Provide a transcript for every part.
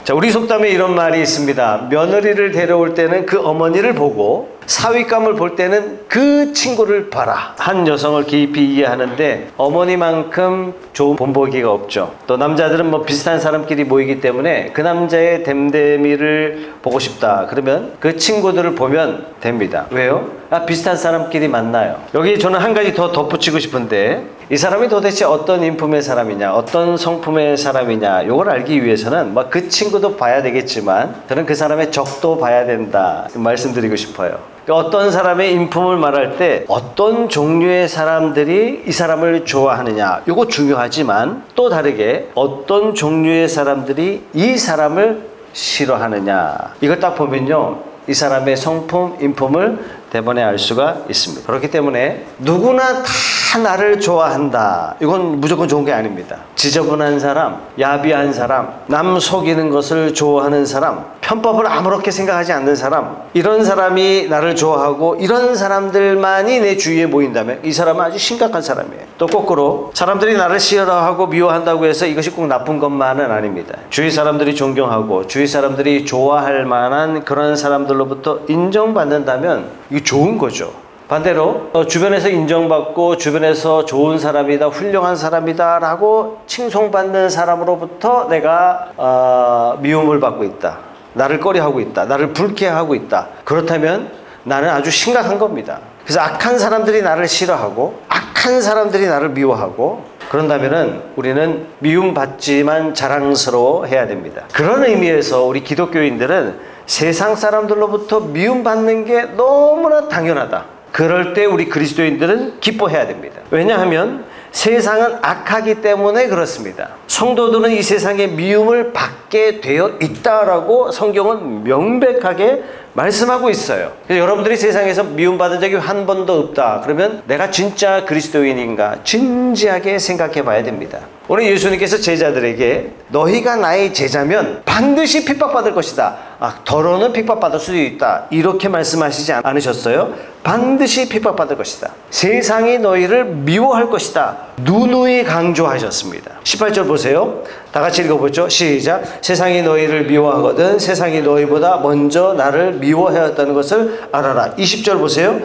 자, 우리 속담에 이런 말이 있습니다. 며느리를 데려올 때는 그 어머니를 보고 사윗감을 볼 때는 그 친구를 봐라. 한 여성을 깊이 이해하는데 어머니만큼 좋은 본보기가 없죠. 또 남자들은 뭐 비슷한 사람끼리 모이기 때문에 그 남자의 됨됨이를 보고 싶다. 그러면 그 친구들을 보면 됩니다. 왜요? 비슷한 사람끼리 만나요. 여기 저는 한 가지 더 덧붙이고 싶은데, 이 사람이 도대체 어떤 인품의 사람이냐, 어떤 성품의 사람이냐, 이걸 알기 위해서는 뭐 그 친구도 봐야 되겠지만 저는 그 사람의 적도 봐야 된다 말씀드리고 싶어요. 어떤 사람의 인품을 말할 때 어떤 종류의 사람들이 이 사람을 좋아하느냐, 이거 중요하지만 또 다르게 어떤 종류의 사람들이 이 사람을 싫어하느냐, 이걸 딱 보면요, 이 사람의 성품, 인품을 대번에 알 수가 있습니다. 그렇기 때문에 누구나 다 나를 좋아한다, 이건 무조건 좋은 게 아닙니다. 지저분한 사람, 야비한 사람, 남 속이는 것을 좋아하는 사람, 편법을 아무렇게 생각하지 않는 사람, 이런 사람이 나를 좋아하고 이런 사람들만이 내 주위에 모인다면 이 사람은 아주 심각한 사람이에요. 또 거꾸로 사람들이 나를 싫어하고 미워한다고 해서 이것이 꼭 나쁜 것만은 아닙니다. 주위 사람들이 존경하고 주위 사람들이 좋아할 만한 그런 사람들로부터 인정받는다면 이게 좋은 거죠. 반대로 주변에서 인정받고 주변에서 좋은 사람이다, 훌륭한 사람이다 라고 칭송받는 사람으로부터 내가 미움을 받고 있다, 나를 꺼려하고 있다, 나를 불쾌하고 있다, 그렇다면 나는 아주 심각한 겁니다. 그래서 악한 사람들이 나를 싫어하고 악한 사람들이 나를 미워하고 그런다면은 우리는 미움받지만 자랑스러워 해야 됩니다. 그런 의미에서 우리 기독교인들은 세상 사람들로부터 미움받는 게 너무나 당연하다. 그럴 때 우리 그리스도인들은 기뻐해야 됩니다. 왜냐하면 세상은 악하기 때문에 그렇습니다. 성도들은 이 세상에 미움을 받게 되어 있다라고 성경은 명백하게 말씀하고 있어요. 그래서 여러분들이 세상에서 미움받은 적이 한 번도 없다, 그러면 내가 진짜 그리스도인인가 진지하게 생각해 봐야 됩니다. 오늘 예수님께서 제자들에게 너희가 나의 제자면 반드시 핍박받을 것이다, 더러는 핍박받을 수도 있다, 이렇게 말씀하시지 않으셨어요? 반드시 핍박받을 것이다, 세상이 너희를 미워할 것이다, 누누이 강조하셨습니다. 18절 보세요. 다 같이 읽어보죠. 시작. 세상이 너희를 미워하거든 세상이 너희보다 먼저 나를 미워하였다는 것을 알아라. 20절 보세요.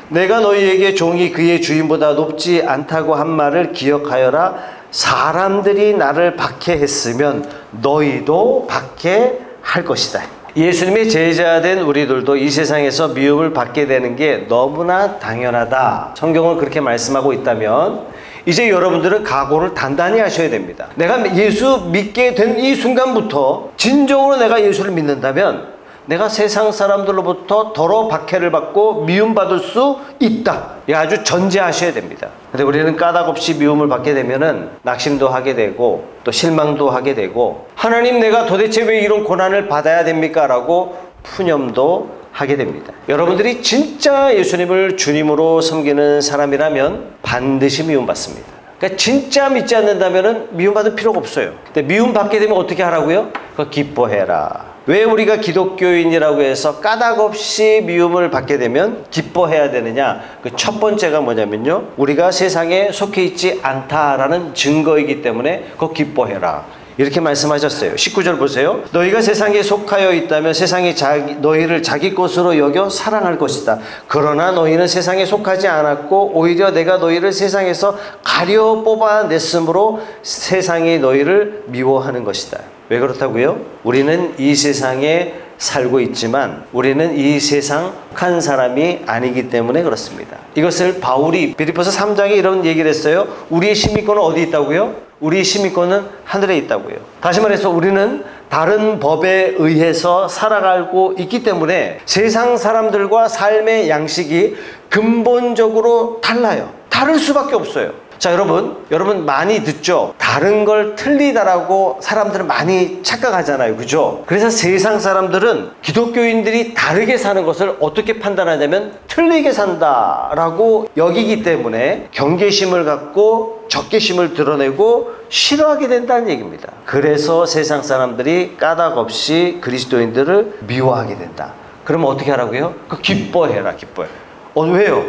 내가 너희에게 종이 그의 주인보다 높지 않다고 한 말을 기억하여라. 사람들이 나를 박해했으면 너희도 박해할 것이다. 예수님의 제자된 우리들도 이 세상에서 미움을 받게 되는 게 너무나 당연하다, 성경은 그렇게 말씀하고 있다면 이제 여러분들은 각오를 단단히 하셔야 됩니다. 내가 예수 믿게 된 이 순간부터 진정으로 내가 예수를 믿는다면 내가 세상 사람들로부터 더러 박해를 받고 미움받을 수 있다, 이거 아주 전제하셔야 됩니다. 근데 우리는 까닭없이 미움을 받게 되면은 낙심도 하게 되고 또 실망도 하게 되고, 하나님 내가 도대체 왜 이런 고난을 받아야 됩니까? 라고 푸념도 하게 됩니다. 여러분들이 진짜 예수님을 주님으로 섬기는 사람이라면 반드시 미움받습니다. 그러니까 진짜 믿지 않는다면 미움받을 필요가 없어요. 근데 미움받게 되면 어떻게 하라고요? 그거 기뻐해라. 왜 우리가 기독교인이라고 해서 까닭없이 미움을 받게 되면 기뻐해야 되느냐? 그 첫 번째가 뭐냐면요, 우리가 세상에 속해 있지 않다라는 증거이기 때문에 그거 기뻐해라, 이렇게 말씀하셨어요. 19절 보세요. 너희가 세상에 속하여 있다면 세상이 너희를 자기 것으로 여겨 사랑할 것이다. 그러나 너희는 세상에 속하지 않았고 오히려 내가 너희를 세상에서 가려 뽑아냈으므로 세상이 너희를 미워하는 것이다. 왜 그렇다고요? 우리는 이 세상에 살고 있지만 우리는 이 세상 한 사람이 아니기 때문에 그렇습니다. 이것을 바울이 빌립보서 3장에 이런 얘기를 했어요. 우리의 시민권은 어디 있다고요? 우리의 시민권은 하늘에 있다고요. 다시 말해서 우리는 다른 법에 의해서 살아가고 있기 때문에 세상 사람들과 삶의 양식이 근본적으로 달라요. 다를 수밖에 없어요. 자, 여러분 많이 듣죠? 다른 걸 틀리다라고 사람들은 많이 착각하잖아요. 그죠? 그래서 세상 사람들은 기독교인들이 다르게 사는 것을 어떻게 판단하냐면 틀리게 산다라고 여기기 때문에 경계심을 갖고 적개심을 드러내고 싫어하게 된다는 얘기입니다. 그래서 세상 사람들이 까닭없이 그리스도인들을 미워하게 된다. 그러면 어떻게 하라고요? 기뻐해라, 기뻐해. 왜요?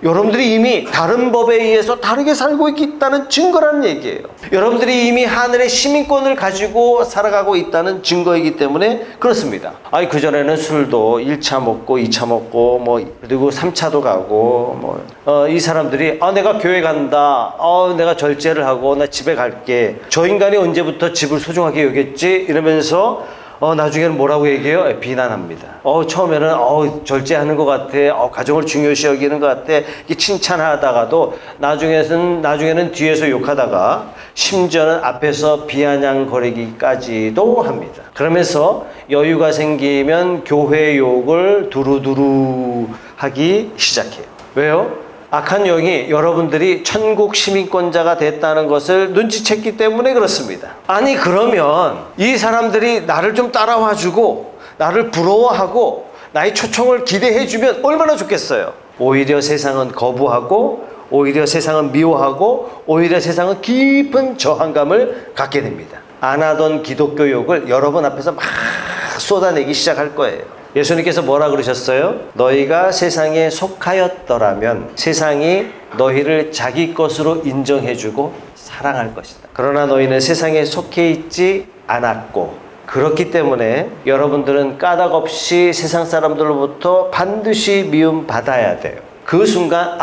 여러분들이 이미 다른 법에 의해서 다르게 살고 있다는 증거라는 얘기예요. 여러분들이 이미 하늘의 시민권을 가지고 살아가고 있다는 증거이기 때문에 그렇습니다. 아니 그전에는 술도 1차 먹고 2차 먹고 그리고 3차도 가고 이 사람들이 내가 교회 간다. 내가 절제를 하고 나 집에 갈게. 저 인간이 언제부터 집을 소중하게 여겼지? 이러면서 나중에는 뭐라고 얘기해요? 비난합니다. 처음에는 절제하는 것 같아. 가정을 중요시 여기는 것 같아. 이게 칭찬하다가도 나중에는 뒤에서 욕하다가 심지어는 앞에서 비아냥거리기까지도 합니다. 그러면서 여유가 생기면 교회 욕을 두루두루 하기 시작해요. 왜요? 악한 영이 여러분들이 천국 시민권자가 됐다는 것을 눈치챘기 때문에 그렇습니다. 아니 그러면 이 사람들이 나를 좀 따라와주고 나를 부러워하고 나의 초청을 기대해주면 얼마나 좋겠어요. 오히려 세상은 거부하고 오히려 세상은 미워하고 오히려 세상은 깊은 저항감을 갖게 됩니다. 안 하던 기독교 욕을 여러분 앞에서 막 쏟아내기 시작할 거예요. 예수님께서 뭐라 그러셨어요? 너희가 세상에 속하였더라면 세상이 너희를 자기 것으로 인정해주고 사랑할 것이다. 그러나 너희는 세상에 속해 있지 않았고 그렇기 때문에 여러분들은 까닭없이 세상 사람들로부터 반드시 미움받아야 돼요. 그 순간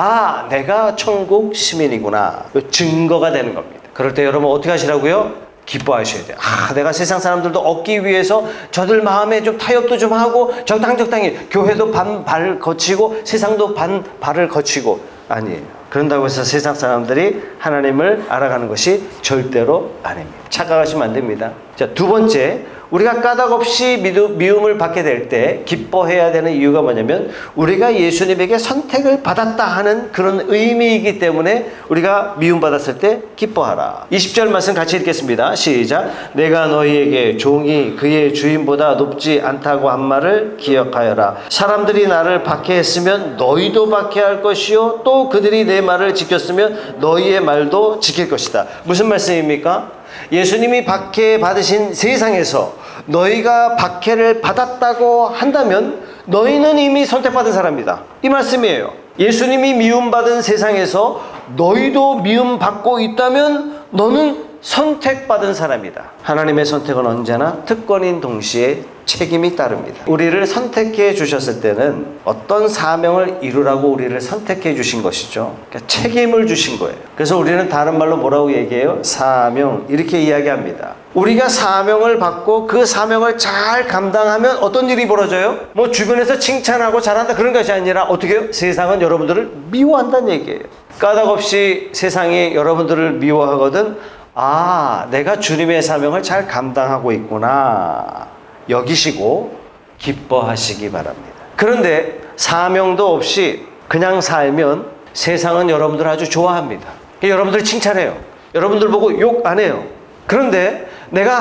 내가 천국 시민이구나. 증거가 되는 겁니다. 그럴 때 여러분 어떻게 하시라고요? 기뻐하셔야 돼요. 내가 세상 사람들도 얻기 위해서 저들 마음에 좀 타협도 좀 하고 적당히 교회도 반발 거치고 세상도 반발을 거치고 아니에요. 그런다고 해서 세상 사람들이 하나님을 알아가는 것이 절대로 아닙니다. 착각하시면 안 됩니다. 자, 두 번째, 우리가 까닭없이 미움을 받게 될 때 기뻐해야 되는 이유가 뭐냐면 우리가 예수님에게 선택을 받았다 하는 그런 의미이기 때문에 우리가 미움받았을 때 기뻐하라. 20절 말씀 같이 읽겠습니다. 시작. 내가 너희에게 종이 그의 주인보다 높지 않다고 한 말을 기억하여라. 사람들이 나를 박해했으면 너희도 박해할 것이요 또 그들이 내 말을 지켰으면 너희의 말도 지킬 것이다. 무슨 말씀입니까? 예수님이 박해받으신 세상에서 너희가 박해를 받았다고 한다면 너희는 이미 선택받은 사람이다. 이 말씀이에요. 예수님이 미움받은 세상에서 너희도 미움받고 있다면 너는 선택받은 사람이다. 하나님의 선택은 언제나 특권인 동시에 책임이 따릅니다. 우리를 선택해 주셨을 때는 어떤 사명을 이루라고 우리를 선택해 주신 것이죠. 그러니까 책임을 주신 거예요. 그래서 우리는 다른 말로 뭐라고 얘기해요? 사명. 이렇게 이야기합니다. 우리가 사명을 받고 그 사명을 잘 감당하면 어떤 일이 벌어져요? 주변에서 칭찬하고 잘한다 그런 것이 아니라 어떻게 해요? 세상은 여러분들을 미워한다는 얘기예요. 까닭없이 세상이 여러분들을 미워하거든 내가 주님의 사명을 잘 감당하고 있구나 여기시고 기뻐하시기 바랍니다. 그런데 사명도 없이 그냥 살면 세상은 여러분들을 아주 좋아합니다. 여러분들 칭찬해요. 여러분들 보고 욕 안 해요. 그런데 내가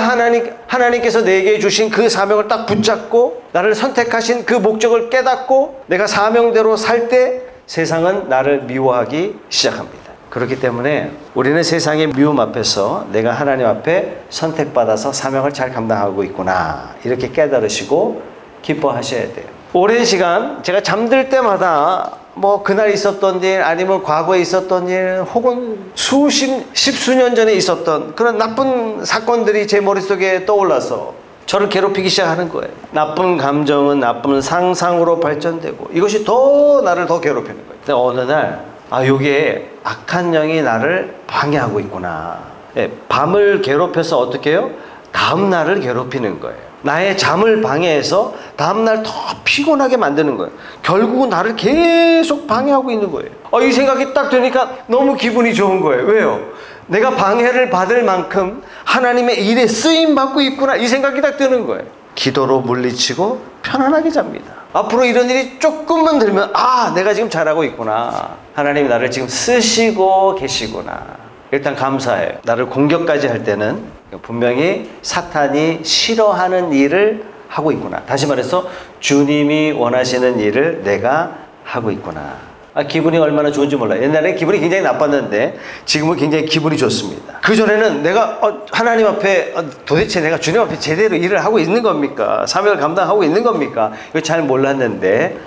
하나님께서 내게 주신 그 사명을 딱 붙잡고 나를 선택하신 그 목적을 깨닫고 내가 사명대로 살 때 세상은 나를 미워하기 시작합니다. 그렇기 때문에 우리는 세상의 미움 앞에서 내가 하나님 앞에 선택받아서 사명을 잘 감당하고 있구나 이렇게 깨달으시고 기뻐하셔야 돼요. 오랜 시간 제가 잠들 때마다 그날 있었던 일 아니면 과거에 있었던 일 혹은 십수년 전에 있었던 그런 나쁜 사건들이 제 머릿속에 떠올라서 저를 괴롭히기 시작하는 거예요. 나쁜 감정은 나쁜 상상으로 발전되고 이것이 나를 더 괴롭히는 거예요. 근데 어느 날 요게 악한 영이 나를 방해하고 있구나. 밤을 괴롭혀서 어떻게 해요? 다음 날을 괴롭히는 거예요. 나의 잠을 방해해서 다음 날 더 피곤하게 만드는 거예요. 결국은 나를 계속 방해하고 있는 거예요. 이 생각이 딱 드니까 너무 기분이 좋은 거예요. 왜요? 내가 방해를 받을 만큼 하나님의 일에 쓰임받고 있구나 이 생각이 딱 드는 거예요. 기도로 물리치고 편안하게 잡니다. 앞으로 이런 일이 조금만 들면 내가 지금 잘하고 있구나. 하나님이 나를 지금 쓰시고 계시구나. 일단 감사해요. 나를 공격까지 할 때는 분명히 사탄이 싫어하는 일을 하고 있구나. 다시 말해서 주님이 원하시는 일을 내가 하고 있구나. 기분이 얼마나 좋은지 몰라요. 옛날에 기분이 굉장히 나빴는데 지금은 굉장히 기분이 좋습니다. 그전에는 내가 하나님 앞에 도대체 내가 주님 앞에 제대로 일을 하고 있는 겁니까? 사명을 감당하고 있는 겁니까? 이거 잘 몰랐는데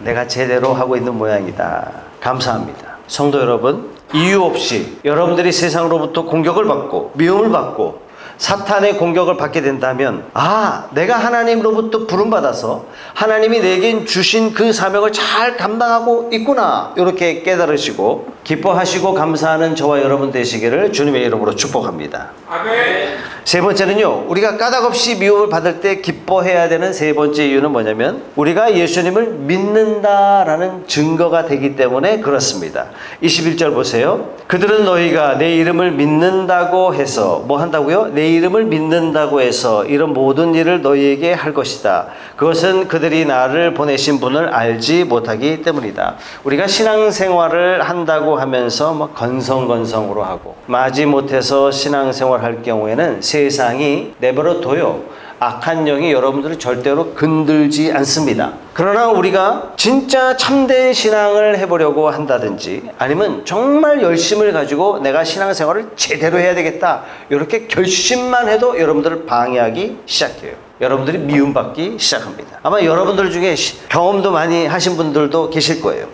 내가 제대로 하고 있는 모양이다. 감사합니다. 성도 여러분, 이유 없이 여러분들이 세상으로부터 공격을 받고 미움을 받고 사탄의 공격을 받게 된다면, 아, 내가 하나님으로부터 부름받아서 하나님이 내게 주신 그 사명을 잘 감당하고 있구나, 이렇게 깨달으시고 기뻐하시고 감사하는 저와 여러분 되시기를 주님의 이름으로 축복합니다. 아멘. 세 번째는요, 우리가 까닭없이 미움을 받을 때 기뻐해야 되는 세 번째 이유는 뭐냐면, 우리가 예수님을 믿는다라는 증거가 되기 때문에 그렇습니다. 21절 보세요. 그들은 너희가 내 이름을 믿는다고 해서 뭐 한다고요? 내 이름을 믿는다고 해서 이런 모든 일을 너희에게 할 것이다. 그것은 그들이 나를 보내신 분을 알지 못하기 때문이다. 우리가 신앙생활을 한다고 하면서 막 건성건성으로 하고 마지못해서 신앙생활 할 경우에는 세상이 내버려 둬요. 악한 영이 여러분들을 절대로 건들지 않습니다. 그러나 우리가 진짜 참된 신앙을 해보려고 한다든지, 아니면 정말 열심을 가지고 내가 신앙생활을 제대로 해야 되겠다, 이렇게 결심만 해도 여러분들을 방해하기 시작해요. 여러분들이 미움받기 시작합니다. 아마 여러분들 중에 경험도 많이 하신 분들도 계실 거예요.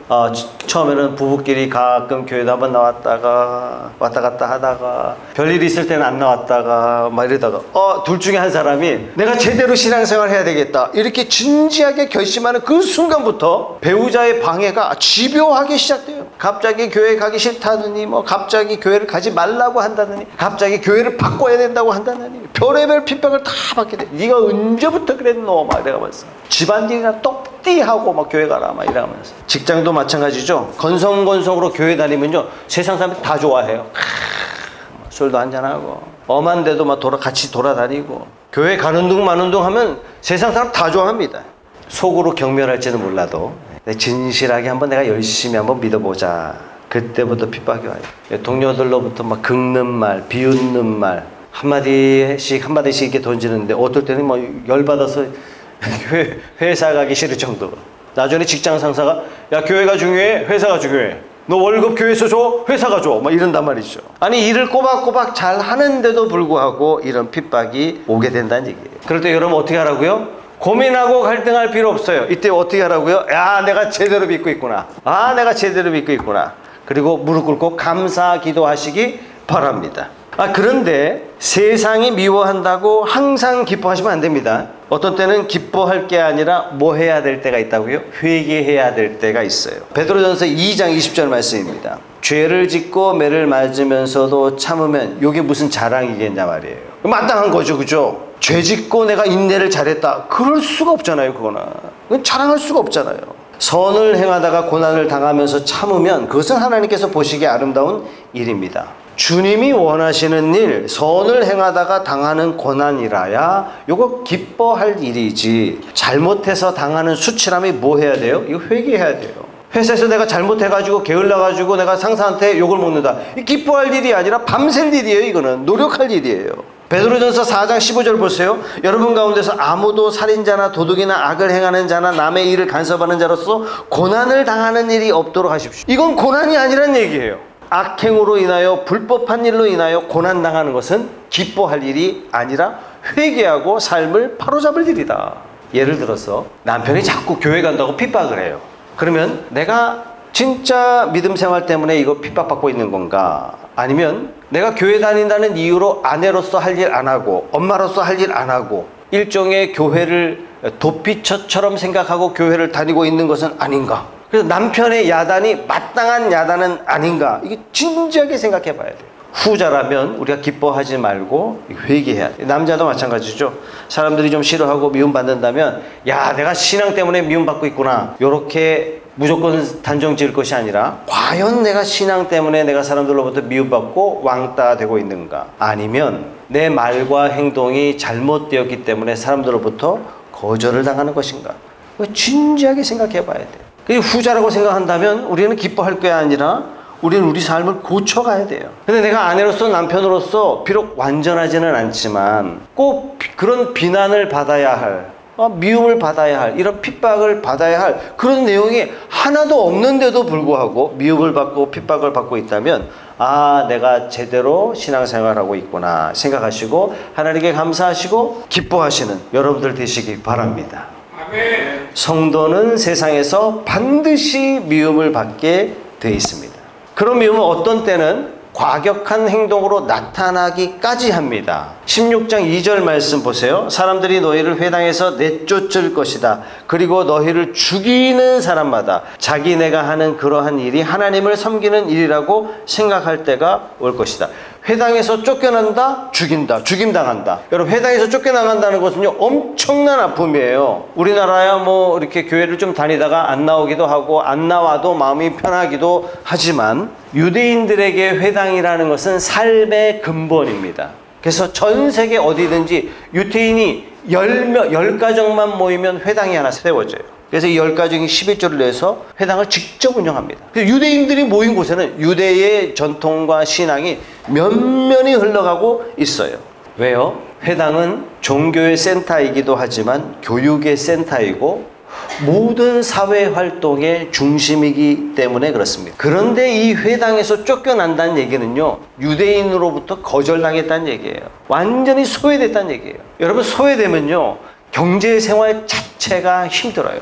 처음에는 부부끼리 가끔 교회도 한번 나왔다가 왔다 갔다 하다가 별일이 있을 때는 안 나왔다가 막 이러다가 둘 중에 한 사람이 내가 제대로 신앙생활 해야 되겠다, 이렇게 진지하게 결심하는 그 순간부터 배우자의 방해가 집요하게 시작돼요. 갑자기 교회 가기 싫다느니, 뭐 갑자기 교회를 가지 말라고 한다느니, 갑자기 교회를 바꿔야 된다고 한다느니, 별의별 핍박을 다 받게 돼. 네가 언제부터 그랬노? 막 이래가면서 집안일이나 똑띠하고 막 교회 가라 막 이래가면서. 직장도 마찬가지죠. 건성건성으로 교회 다니면요, 세상 사람들 다 좋아해요. 술도 한잔하고 엄한 데도 막 같이 돌아다니고 교회 가는 둥 마는 둥 하면 세상 사람 다 좋아합니다. 속으로 경멸할지는 몰라도 진실하게 한번 내가 열심히 한번 믿어보자. 그때부터 핍박이 와요. 동료들로부터 막 긁는 말, 비웃는 말 한마디씩 이렇게 던지는데, 어떨 때는 뭐 열받아서 회사 가기 싫을 정도로. 나중에 직장 상사가 야, 교회가 중요해? 회사가 중요해? 너 월급 교회에서 줘? 회사가 줘? 막 이런단 말이죠. 아니, 일을 꼬박꼬박 잘 하는데도 불구하고 이런 핍박이 오게 된다는 얘기예요. 그럴 때 여러분 어떻게 하라고요? 고민하고 갈등할 필요 없어요. 이때 어떻게 하라고요? 야, 내가 제대로 믿고 있구나. 아, 내가 제대로 믿고 있구나. 그리고 무릎 꿇고 감사 기도하시기 바랍니다. 그런데 세상이 미워한다고 항상 기뻐하시면 안 됩니다. 어떤 때는 기뻐할 게 아니라 뭐 해야 될 때가 있다고요? 회개해야 될 때가 있어요. 베드로전서 2장 20절 말씀입니다. 죄를 짓고 매를 맞으면서도 참으면 이게 무슨 자랑이겠냐 말이에요. 마땅한 거죠, 그죠? 죄 짓고 내가 인내를 잘했다, 그럴 수가 없잖아요. 그건 자랑할 수가 없잖아요. 선을 행하다가 고난을 당하면서 참으면 그것은 하나님께서 보시기에 아름다운 일입니다. 주님이 원하시는 일, 선을 행하다가 당하는 고난이라야 이거 기뻐할 일이지, 잘못해서 당하는 수치람이 뭐 해야 돼요? 이거 회개해야 돼요. 회사에서 내가 잘못해가지고 게을러가지고 내가 상사한테 욕을 먹는다, 이 기뻐할 일이 아니라 밤샐 일이에요. 이거는 노력할 일이에요. 베드로전서 4장 15절 보세요. 여러분 가운데서 아무도 살인자나 도둑이나 악을 행하는 자나 남의 일을 간섭하는 자로서 고난을 당하는 일이 없도록 하십시오. 이건 고난이 아니란 얘기예요. 악행으로 인하여 불법한 일로 인하여 고난당하는 것은 기뻐할 일이 아니라 회개하고 삶을 바로잡을 일이다. 예를 들어서 남편이 자꾸 교회 간다고 핍박을 해요. 그러면 내가 진짜 믿음 생활 때문에 이거 핍박받고 있는 건가? 아니면 내가 교회 다닌다는 이유로 아내로서 할 일 안 하고 엄마로서 할 일 안 하고 일종의 교회를 도피처처럼 생각하고 교회를 다니고 있는 것은 아닌가? 그래서 남편의 야단이 마땅한 야단은 아닌가? 이게 진지하게 생각해 봐야 돼요. 후자라면 우리가 기뻐하지 말고 회개해야 돼요. 남자도 마찬가지죠. 사람들이 좀 싫어하고 미움받는다면 야, 내가 신앙 때문에 미움받고 있구나, 이렇게 무조건 단정 지을 것이 아니라 과연 내가 신앙 때문에 내가 사람들로부터 미움받고 왕따 되고 있는가, 아니면 내 말과 행동이 잘못되었기 때문에 사람들로부터 거절을 당하는 것인가, 진지하게 생각해 봐야 돼요. 후자라고 생각한다면 우리는 기뻐할 게 아니라 우리는 우리 삶을 고쳐가야 돼요. 근데 내가 아내로서 남편으로서 비록 완전하지는 않지만 꼭 그런 비난을 받아야 할, 미움을 받아야 할, 이런 핍박을 받아야 할 그런 내용이 하나도 없는데도 불구하고 미움을 받고 핍박을 받고 있다면 아, 내가 제대로 신앙생활하고 있구나 생각하시고 하나님께 감사하시고 기뻐하시는 여러분들 되시기 바랍니다. 성도는 세상에서 반드시 미움을 받게 돼 있습니다. 그런 미움은 어떤 때는 과격한 행동으로 나타나기까지 합니다. 16장 2절 말씀 보세요. 사람들이 너희를 회당에서 내쫓을 것이다. 그리고 너희를 죽이는 사람마다 자기네가 하는 그러한 일이 하나님을 섬기는 일이라고 생각할 때가 올 것이다. 회당에서 쫓겨난다, 죽인다, 죽임당한다. 여러분, 회당에서 쫓겨나간다는 것은요, 엄청난 아픔이에요. 우리나라야 뭐 이렇게 교회를 좀 다니다가 안 나오기도 하고 안 나와도 마음이 편하기도 하지만 유대인들에게 회당이라는 것은 삶의 근본입니다. 그래서 전 세계 어디든지 유대인이 10가정만 모이면 회당이 하나 세워져요. 그래서 이 10가정이 11조를 내서 회당을 직접 운영합니다. 유대인들이 모인 곳에는 유대의 전통과 신앙이 면면이 흘러가고 있어요. 왜요? 회당은 종교의 센터이기도 하지만 교육의 센터이고 모든 사회활동의 중심이기 때문에 그렇습니다. 그런데 이 회당에서 쫓겨난다는 얘기는요, 유대인으로부터 거절당했다는 얘기예요. 완전히 소외됐다는 얘기예요. 여러분, 소외되면요, 경제생활 자체가 힘들어요.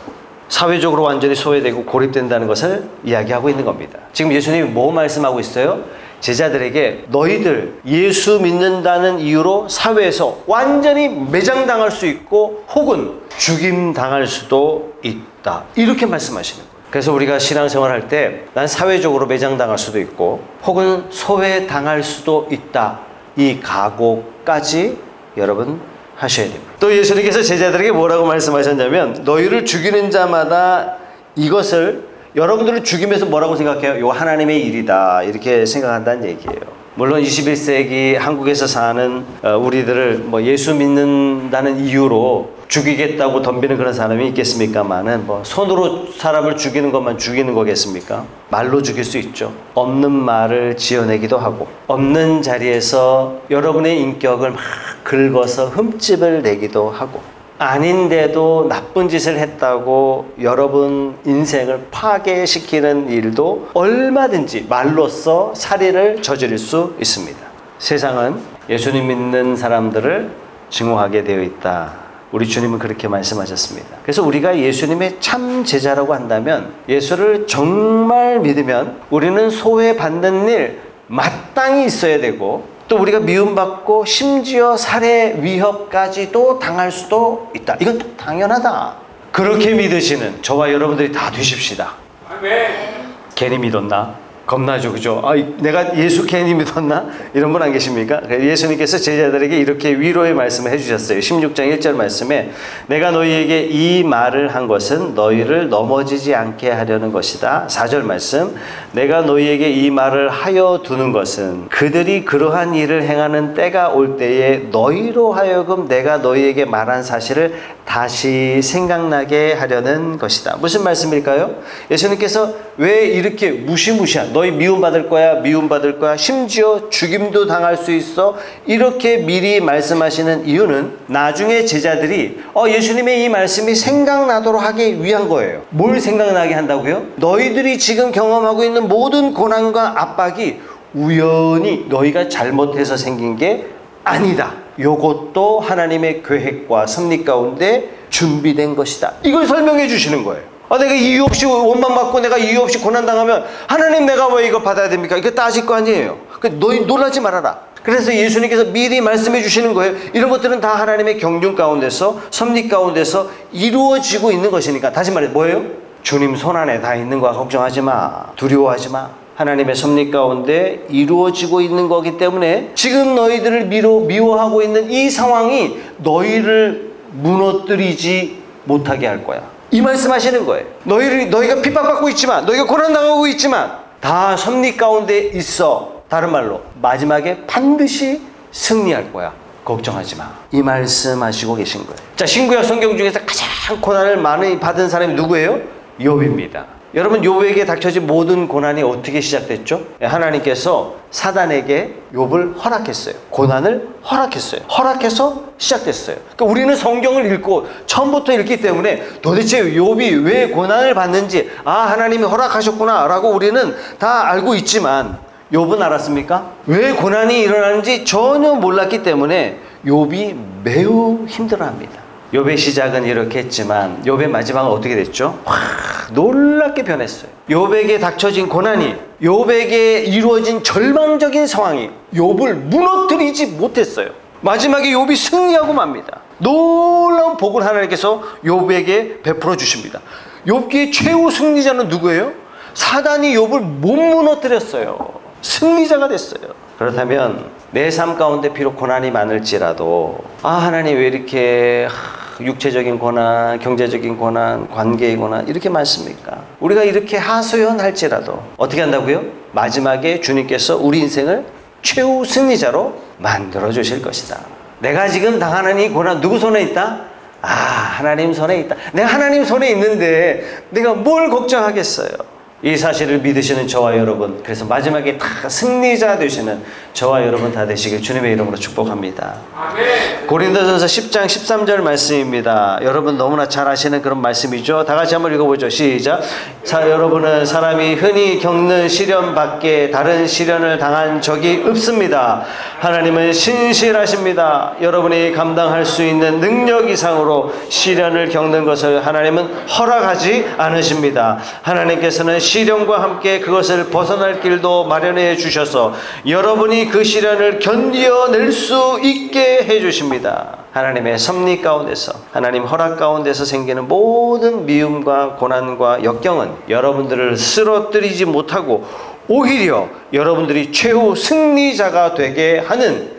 사회적으로 완전히 소외되고 고립된다는 것을 이야기하고 있는 겁니다. 지금 예수님이 뭐 말씀하고 있어요? 제자들에게 너희들 예수 믿는다는 이유로 사회에서 완전히 매장당할 수 있고 혹은 죽임당할 수도 있다. 이렇게 말씀하시는 거예요. 그래서 우리가 신앙생활 할 때 난 사회적으로 매장당할 수도 있고 혹은 소외당할 수도 있다. 이 각오까지 여러분 하셔야 됩니다. 또 예수님께서 제자들에게 뭐라고 말씀하셨냐면 너희를 죽이는 자마다 이것을 여러분들을 죽이면서 뭐라고 생각해요? 이거 하나님의 일이다 이렇게 생각한다는 얘기예요. 물론 21세기 한국에서 사는 우리들을 뭐 예수 믿는다는 이유로 죽이겠다고 덤비는 그런 사람이 있겠습니까마는 뭐 손으로 사람을 죽이는 것만 죽이는 거겠습니까? 말로 죽일 수 있죠. 없는 말을 지어내기도 하고 없는 자리에서 여러분의 인격을 막 긁어서 흠집을 내기도 하고 아닌데도 나쁜 짓을 했다고 여러분 인생을 파괴시키는 일도 얼마든지 말로써 살인을 저지를 수 있습니다. 세상은 예수님 믿는 사람들을 증오하게 되어 있다. 우리 주님은 그렇게 말씀하셨습니다. 그래서 우리가 예수님의 참 제자라고 한다면 예수를 정말 믿으면 우리는 소외받는 일 마땅히 있어야 되고 또 우리가 미움받고 심지어 살해 위협까지도 당할 수도 있다. 이건 당연하다. 그렇게 믿으시는 저와 여러분들이 다 되십시다. 아멘. 괜히 믿었나? 겁나죠, 그죠? 아, 내가 예수 괜히 믿었나? 이런 분 안 계십니까? 예수님께서 제자들에게 이렇게 위로의 말씀을 해주셨어요. 16장 1절 말씀에 내가 너희에게 이 말을 한 것은 너희를 넘어지지 않게 하려는 것이다. 4절 말씀 내가 너희에게 이 말을 하여 두는 것은 그들이 그러한 일을 행하는 때가 올 때에 너희로 하여금 내가 너희에게 말한 사실을 다시 생각나게 하려는 것이다. 무슨 말씀일까요? 예수님께서 왜 이렇게 무시무시한 너희 미움받을 거야 미움받을 거야 심지어 죽임도 당할 수 있어 이렇게 미리 말씀하시는 이유는 나중에 제자들이 예수님의 이 말씀이 생각나도록 하기 위한 거예요. 뭘 생각나게 한다고요? 너희들이 지금 경험하고 있는 모든 고난과 압박이 우연히 너희가 잘못해서 생긴 게 아니다. 요것도 하나님의 계획과 섭리 가운데 준비된 것이다. 이걸 설명해 주시는 거예요. 내가 이유 없이 원망받고 내가 이유 없이 고난당하면 하나님 내가 왜 이거 받아야 됩니까? 이거 따질 거 아니에요. 너희 놀라지 말아라. 그래서 예수님께서 미리 말씀해 주시는 거예요. 이런 것들은 다 하나님의 경륜 가운데서 섭리 가운데서 이루어지고 있는 것이니까 다시 말해 뭐예요? 주님 손안에 다 있는 거야. 걱정하지 마. 두려워하지 마. 하나님의 섭리 가운데 이루어지고 있는 거기 때문에 지금 너희들을 미워하고 있는 이 상황이 너희를 무너뜨리지 못하게 할 거야. 이 말씀하시는 거예요. 너희가 핍박받고 있지만 너희가 고난당하고 있지만 다 섭리 가운데 있어. 다른 말로 마지막에 반드시 승리할 거야. 걱정하지 마. 이 말씀하시고 계신 거예요. 자, 신구약 성경 중에서 가장 고난을 많이 받은 사람이 누구예요? 욥입니다. 여러분 욥에게 닥쳐진 모든 고난이 어떻게 시작됐죠? 하나님께서 사단에게 욥을 허락했어요. 고난을 허락했어요. 허락해서 시작됐어요. 그러니까 우리는 성경을 읽고 처음부터 읽기 때문에 도대체 욥이 왜 고난을 받는지 하나님이 허락하셨구나 라고 우리는 다 알고 있지만 욥은 알았습니까? 왜 고난이 일어나는지 전혀 몰랐기 때문에 욥이 매우 힘들어합니다. 욥의 시작은 이렇게 했지만 욥의 마지막은 어떻게 됐죠? 놀랍게 변했어요. 욥에게 닥쳐진 고난이, 욥에게 이루어진 절망적인 상황이 욥을 무너뜨리지 못했어요. 마지막에 욥이 승리하고 맙니다. 놀라운 복을 하나님께서 욥에게 베풀어 주십니다. 욥기의 최후 승리자는 누구예요? 사단이 욥을 못 무너뜨렸어요. 승리자가 됐어요. 그렇다면 내 삶 가운데 비록 고난이 많을지라도 하나님 왜 이렇게 육체적인 고난, 경제적인 고난, 관계의 고난 이렇게 많습니까? 우리가 이렇게 하소연할지라도 어떻게 한다고요? 마지막에 주님께서 우리 인생을 최후 승리자로 만들어 주실 것이다. 내가 지금 당하는 이 고난 누구 손에 있다? 하나님 손에 있다. 내가 하나님 손에 있는데 내가 뭘 걱정하겠어요? 이 사실을 믿으시는 저와 여러분, 그래서 마지막에 다 승리자 되시는 저와 여러분 다 되시길 주님의 이름으로 축복합니다. 아멘. 고린도전서 10장 13절 말씀입니다. 여러분 너무나 잘 아시는 그런 말씀이죠. 다 같이 한번 읽어보죠. 시작. 여러분은 사람이 흔히 겪는 시련 밖에 다른 시련을 당한 적이 없습니다. 하나님은 신실하십니다. 여러분이 감당할 수 있는 능력 이상으로 시련을 겪는 것을 하나님은 허락하지 않으십니다. 하나님께서는 시련과 함께 그것을 벗어날 길도 마련해 주셔서 여러분이 그 시련을 견뎌낼 수 있게 해 주십니다. 하나님의 섭리 가운데서, 하나님 허락 가운데서 생기는 모든 미움과 고난과 역경은 여러분들을 쓰러뜨리지 못하고 오히려 여러분들이 최후 승리자가 되게 하는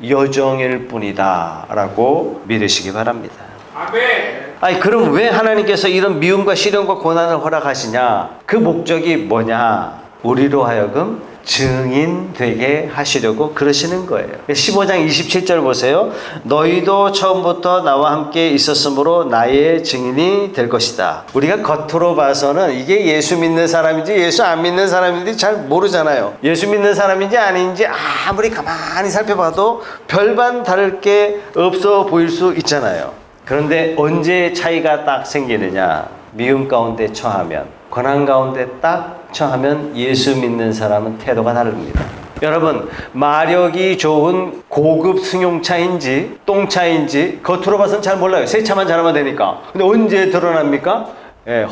여정일 뿐이다 라고 믿으시기 바랍니다. 아멘. 그럼 왜 하나님께서 이런 미움과 시련과 고난을 허락하시냐? 그 목적이 뭐냐? 우리로 하여금 증인 되게 하시려고 그러시는 거예요. 15장 27절 보세요. 너희도 처음부터 나와 함께 있었으므로 나의 증인이 될 것이다. 우리가 겉으로 봐서는 이게 예수 믿는 사람인지 예수 안 믿는 사람인지 잘 모르잖아요. 예수 믿는 사람인지 아닌지 아무리 가만히 살펴봐도 별반 다를 게 없어 보일 수 있잖아요. 그런데 언제 차이가 딱 생기느냐? 미움 가운데 처하면, 고난 가운데 딱 처하면 예수 믿는 사람은 태도가 다릅니다. 여러분, 마력이 좋은 고급 승용차인지 똥차인지 겉으로 봐서는 잘 몰라요. 세차만 잘하면 되니까. 근데 언제 드러납니까?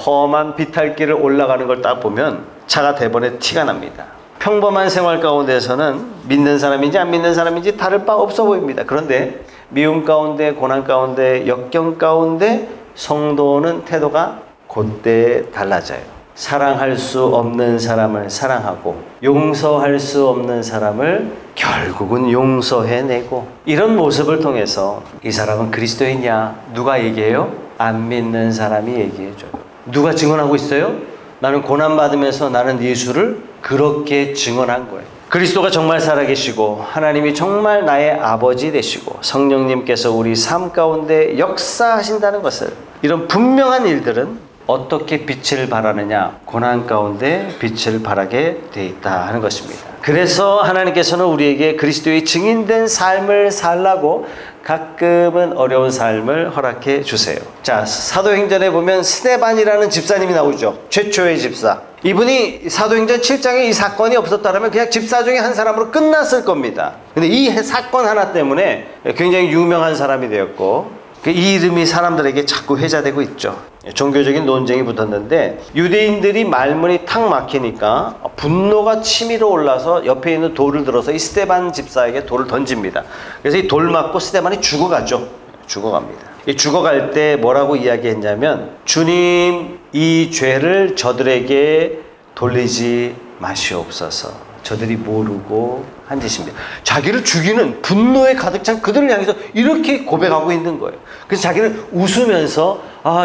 험한 비탈길을 올라가는 걸 딱 보면 차가 대번에 티가 납니다. 평범한 생활 가운데서는 믿는 사람인지 안 믿는 사람인지 다를 바 없어 보입니다. 그런데 미움 가운데, 고난 가운데, 역경 가운데 성도는 태도가 그때 달라져요. 사랑할 수 없는 사람을 사랑하고 용서할 수 없는 사람을 결국은 용서해내고, 이런 모습을 통해서 이 사람은 그리스도인이야 누가 얘기해요? 안 믿는 사람이 얘기해줘요. 누가 증언하고 있어요? 나는 고난받으면서 나는 예수를 그렇게 증언한 거예요. 그리스도가 정말 살아계시고 하나님이 정말 나의 아버지 되시고 성령님께서 우리 삶 가운데 역사하신다는 것을, 이런 분명한 일들은 어떻게 빛을 발하느냐? 고난 가운데 빛을 발하게 돼 있다 하는 것입니다. 그래서 하나님께서는 우리에게 그리스도의 증인된 삶을 살라고 가끔은 어려운 삶을 허락해 주세요. 자, 사도행전에 보면 스데반이라는 집사님이 나오죠. 최초의 집사. 이분이 사도행전 7장에 이 사건이 없었다면 그냥 집사 중에 한 사람으로 끝났을 겁니다. 근데 이 사건 하나 때문에 굉장히 유명한 사람이 되었고, 이 이름이 사람들에게 자꾸 회자되고 있죠. 종교적인 논쟁이 붙었는데 유대인들이 말문이 탁 막히니까 분노가 치밀어 올라서 옆에 있는 돌을 들어서 이 스데반 집사에게 돌을 던집니다. 그래서 이 돌 맞고 스데반이 죽어가죠. 죽어갑니다. 이 죽어갈 때 뭐라고 이야기했냐면, 주님, 이 죄를 저들에게 돌리지 마시옵소서. 저들이 모르고 한 짓입니다. 자기를 죽이는 분노에 가득 찬 그들을 향해서 이렇게 고백하고 있는 거예요. 그래서 자기는 웃으면서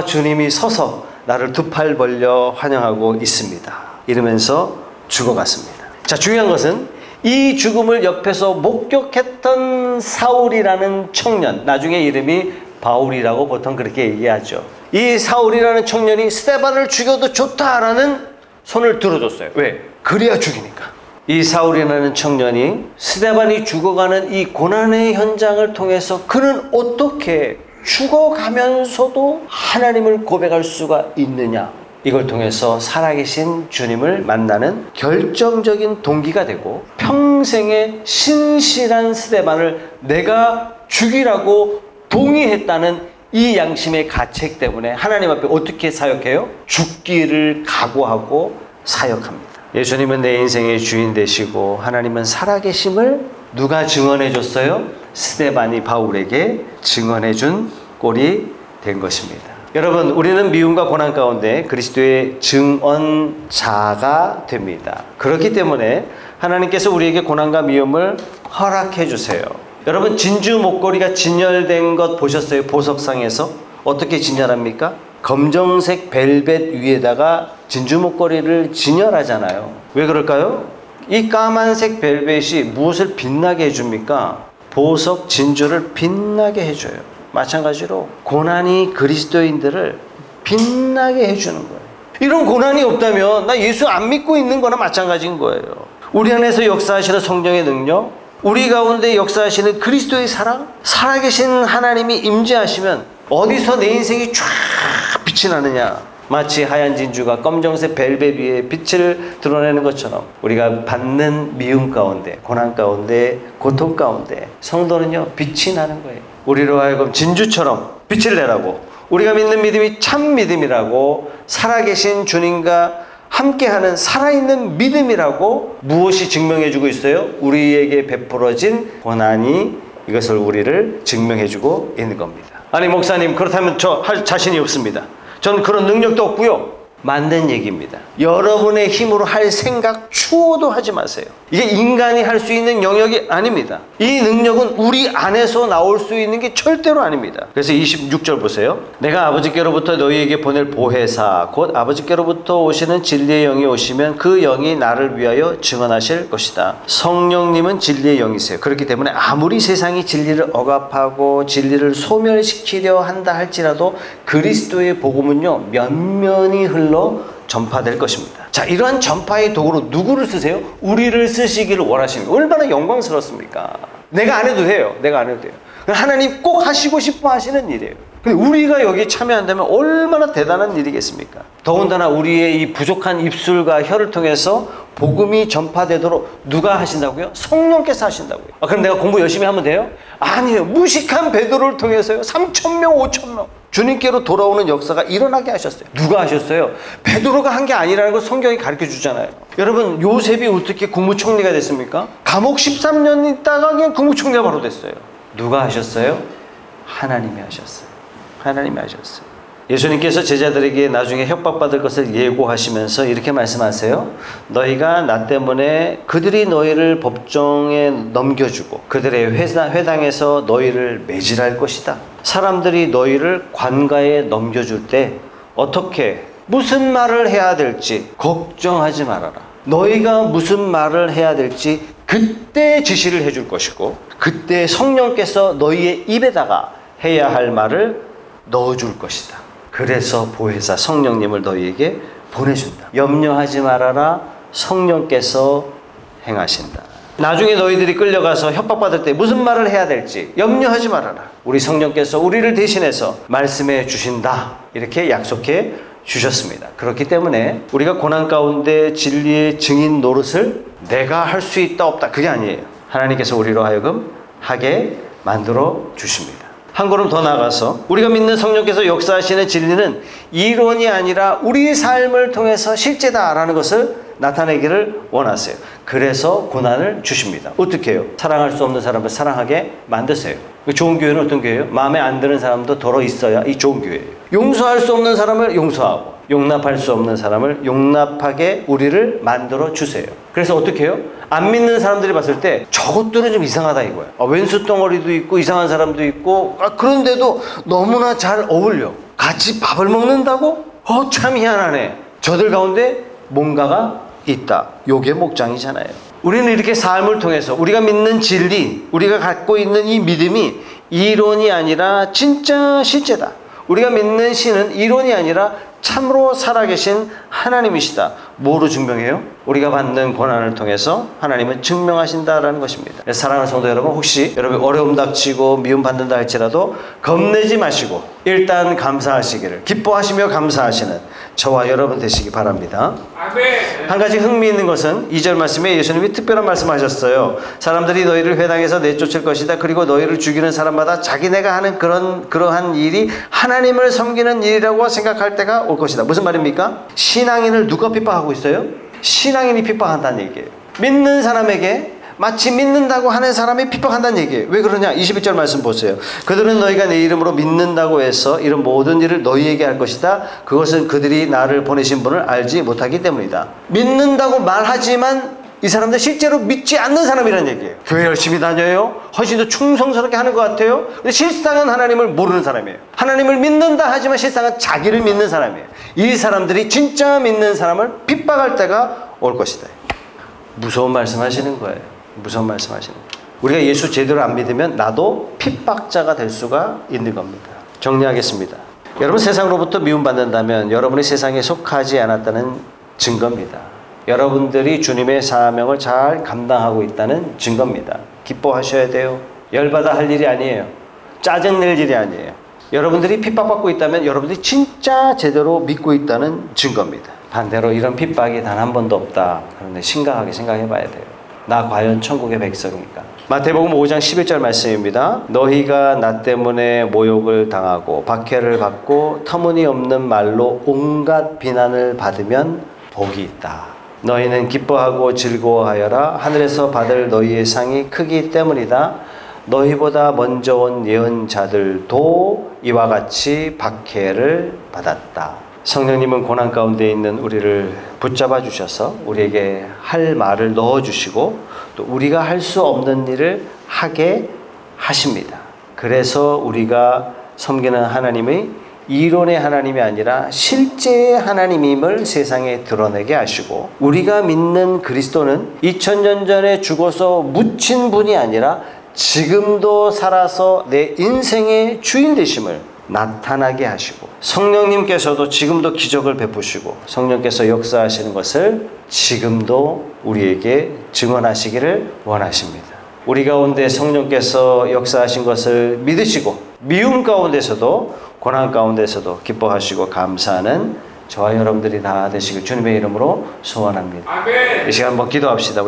주님이 서서 나를 두 팔 벌려 환영하고 있습니다 이러면서 죽어갔습니다. 자, 중요한 것은 이 죽음을 옆에서 목격했던 사울이라는 청년, 나중에 이름이 바울이라고 보통 그렇게 얘기하죠. 이 사울이라는 청년이 스데반을 죽여도 좋다라는 손을 들어줬어요. 왜? 그래야 죽이니까. 이 사울이라는 청년이 스데반이 죽어가는 이 고난의 현장을 통해서 그는 어떻게 죽어가면서도 하나님을 고백할 수가 있느냐, 이걸 통해서 살아계신 주님을 만나는 결정적인 동기가 되고, 평생의 신실한 스데반을 내가 죽이라고 동의했다는 이 양심의 가책 때문에 하나님 앞에 어떻게 사역해요? 죽기를 각오하고 사역합니다. 예수님은 내 인생의 주인 되시고 하나님은 살아계심을 누가 증언해 줬어요? 스데반이 바울에게 증언해 준 꼴이 된 것입니다. 여러분, 우리는 미움과 고난 가운데 그리스도의 증언자가 됩니다. 그렇기 때문에 하나님께서 우리에게 고난과 미움을 허락해 주세요. 여러분, 진주 목걸이가 진열된 것 보셨어요? 보석상에서 어떻게 진열합니까? 검정색 벨벳 위에다가 진주 목걸이를 진열하잖아요. 왜 그럴까요? 이 까만색 벨벳이 무엇을 빛나게 해줍니까? 보석 진주를 빛나게 해줘요. 마찬가지로 고난이 그리스도인들을 빛나게 해주는 거예요. 이런 고난이 없다면 나 예수 안 믿고 있는 거나 마찬가지인 거예요. 우리 안에서 역사하시는 성령의 능력, 우리 가운데 역사하시는 그리스도의 사랑, 살아계신 하나님이 임재하시면 어디서 내 인생이 쫙 빛이 나느냐, 마치 하얀 진주가 검정색 벨벳 위에 빛을 드러내는 것처럼 우리가 받는 미움 가운데, 고난 가운데, 고통 가운데 성도는요 빛이 나는 거예요. 우리로 하여금 진주처럼 빛을 내라고, 우리가 믿는 믿음이 참 믿음이라고, 살아계신 주님과 함께하는 살아있는 믿음이라고 무엇이 증명해주고 있어요? 우리에게 베풀어진 고난이 이것을 우리를 증명해주고 있는 겁니다. 아니 목사님, 그렇다면 저 할 자신이 없습니다. 저는 그런 능력도 없고요. 맞는 얘기입니다. 여러분의 힘으로 할 생각 추호도 하지 마세요. 이게 인간이 할 수 있는 영역이 아닙니다. 이 능력은 우리 안에서 나올 수 있는 게 절대로 아닙니다. 그래서 26절 보세요. 내가 아버지께로부터 너희에게 보낼 보혜사 곧 아버지께로부터 오시는 진리의 영이 오시면 그 영이 나를 위하여 증언하실 것이다. 성령님은 진리의 영이세요. 그렇기 때문에 아무리 세상이 진리를 억압하고 진리를 소멸시키려 한다 할지라도 그리스도의 복음은요 면면이 흘러 전파될 것입니다. 자, 이러한 전파의 도구로 누구를 쓰세요? 우리를 쓰시기를 원하시는 거예요. 얼마나 영광스럽습니까? 내가 안 해도 돼요. 내가 안 해도 돼요. 하나님 꼭 하시고 싶어 하시는 일이에요. 근데 우리가 여기에 참여한다면 얼마나 대단한 일이겠습니까? 더군다나 우리의 이 부족한 입술과 혀를 통해서 복음이 전파되도록 누가 하신다고요? 성령께서 하신다고요. 그럼 내가 공부 열심히 하면 돼요? 아니에요. 무식한 베드로를 통해서요 3,000명, 5,000명 주님께로 돌아오는 역사가 일어나게 하셨어요. 누가 하셨어요? 베드로가 한 게 아니라는 걸 성경이 가르쳐 주잖아요. 여러분, 요셉이 어떻게 국무총리가 됐습니까? 감옥 13년 있다가 그냥 국무총리가 바로 됐어요. 누가 하셨어요? 하나님이 하셨어요. 하나님이 하셨어요. 예수님께서 제자들에게 나중에 협박받을 것을 예고하시면서 이렇게 말씀하세요. 너희가 나 때문에 그들이 너희를 법정에 넘겨주고 그들의 회당에서 너희를 매질할 것이다. 사람들이 너희를 관가에 넘겨줄 때 어떻게 무슨 말을 해야 될지 걱정하지 말아라. 너희가 무슨 말을 해야 될지 그때 지시를 해줄 것이고 그때 성령께서 너희의 입에다가 해야 할 말을 넣어줄 것이다. 그래서 보혜사 성령님을 너희에게 보내준다. 염려하지 말아라. 성령께서 행하신다. 나중에 너희들이 끌려가서 협박받을 때 무슨 말을 해야 될지 염려하지 말아라. 우리 성령께서 우리를 대신해서 말씀해 주신다. 이렇게 약속해 주셨습니다. 그렇기 때문에 우리가 고난 가운데 진리의 증인 노릇을 내가 할 수 있다 없다 그게 아니에요. 하나님께서 우리로 하여금 하게 만들어 주십니다. 한 걸음 더 나아가서 우리가 믿는 성령께서 역사하시는 진리는 이론이 아니라 우리의 삶을 통해서 실제다라는 것을 나타내기를 원하세요. 그래서 고난을 주십니다. 어떻게 해요? 사랑할 수 없는 사람을 사랑하게 만드세요. 좋은 교회는 어떤 교회예요? 마음에 안 드는 사람도 덜어 있어야 이 좋은 교회예요. 용서할 수 없는 사람을 용서하고 용납할 수 없는 사람을 용납하게 우리를 만들어 주세요. 그래서 어떻게 해요? 안 믿는 사람들이 봤을 때 저것들은 좀 이상하다 이거야. 왼수 덩어리도 있고 이상한 사람도 있고 그런데도 너무나 잘 어울려. 같이 밥을 먹는다고? 참 희한하네. 저들 가운데 뭔가가 있다. 요게 목장이잖아요. 우리는 이렇게 삶을 통해서 우리가 믿는 진리, 우리가 갖고 있는 이 믿음이 이론이 아니라 진짜 실제다. 우리가 믿는 신은 이론이 아니라 참으로 살아계신 하나님이시다. 뭐로 증명해요? 우리가 받는 고난을 통해서 하나님은 증명하신다라는 것입니다. 사랑하는 성도 여러분, 혹시 여러분 어려움 닥치고 미움 받는다 할지라도 겁내지 마시고 일단 감사하시기를, 기뻐하시며 감사하시는 저와 여러분 되시기 바랍니다. 아멘. 한 가지 흥미있는 것은 2절 말씀에 예수님이 특별한 말씀하셨어요. 사람들이 너희를 회당에서 내쫓을 것이다. 그리고 너희를 죽이는 사람마다 자기네가 하는 그러한 일이 하나님을 섬기는 일이라고 생각할 때가 올 것이다. 무슨 말입니까? 신앙인을 누가 핍박하고 있어요? 신앙인이 핍박한다는 얘기예요. 믿는 사람에게 마치 믿는다고 하는 사람이 핍박한다는 얘기예요. 왜 그러냐? 21절 말씀 보세요. 그들은 너희가 내 이름으로 믿는다고 해서 이런 모든 일을 너희에게 할 것이다. 그것은 그들이 나를 보내신 분을 알지 못하기 때문이다. 믿는다고 말하지만 이 사람들 실제로 믿지 않는 사람이라는 얘기예요. 교회 열심히 다녀요. 훨씬 더 충성스럽게 하는 것 같아요. 근데 실상은 하나님을 모르는 사람이에요. 하나님을 믿는다 하지만 실상은 자기를 믿는 사람이에요. 이 사람들이 진짜 믿는 사람을 핍박할 때가 올 것이다. 무서운 말씀하시는 거예요. 무서운 말씀하시는 거예요. 우리가 예수 제대로 안 믿으면 나도 핍박자가 될 수가 있는 겁니다. 정리하겠습니다. 여러분 세상으로부터 미움받는다면 여러분이 세상에 속하지 않았다는 증거입니다. 여러분들이 주님의 사명을 잘 감당하고 있다는 증거입니다. 기뻐하셔야 돼요. 열받아 할 일이 아니에요. 짜증낼 일이 아니에요. 여러분들이 핍박받고 있다면 여러분들이 진짜 제대로 믿고 있다는 증거입니다. 반대로 이런 핍박이 단 한 번도 없다. 그런데 심각하게 생각해 봐야 돼요. 나 과연 천국의 백성입니까? 마태복음 5장 11절 말씀입니다. 너희가 나 때문에 모욕을 당하고 박해를 받고 터무니없는 말로 온갖 비난을 받으면 복이 있다. 너희는 기뻐하고 즐거워하여라. 하늘에서 받을 너희의 상이 크기 때문이다. 너희보다 먼저 온 예언자들도 이와 같이 박해를 받았다. 성령님은 고난 가운데 있는 우리를 붙잡아 주셔서 우리에게 할 말을 넣어 주시고 또 우리가 할 수 없는 일을 하게 하십니다. 그래서 우리가 섬기는 하나님의 이론의 하나님이 아니라 실제의 하나님임을 세상에 드러내게 하시고 우리가 믿는 그리스도는 2000년 전에 죽어서 묻힌 분이 아니라 지금도 살아서 내 인생의 주인 되심을 나타나게 하시고 성령님께서도 지금도 기적을 베푸시고 성령께서 역사하시는 것을 지금도 우리에게 증언하시기를 원하십니다. 우리 가운데 성령께서 역사하신 것을 믿으시고 미움 가운데서도 고난 가운데서도 기뻐하시고 감사하는 저와 여러분들이 다 되시길 주님의 이름으로 소원합니다. 아멘. 이 시간 한번 기도합시다.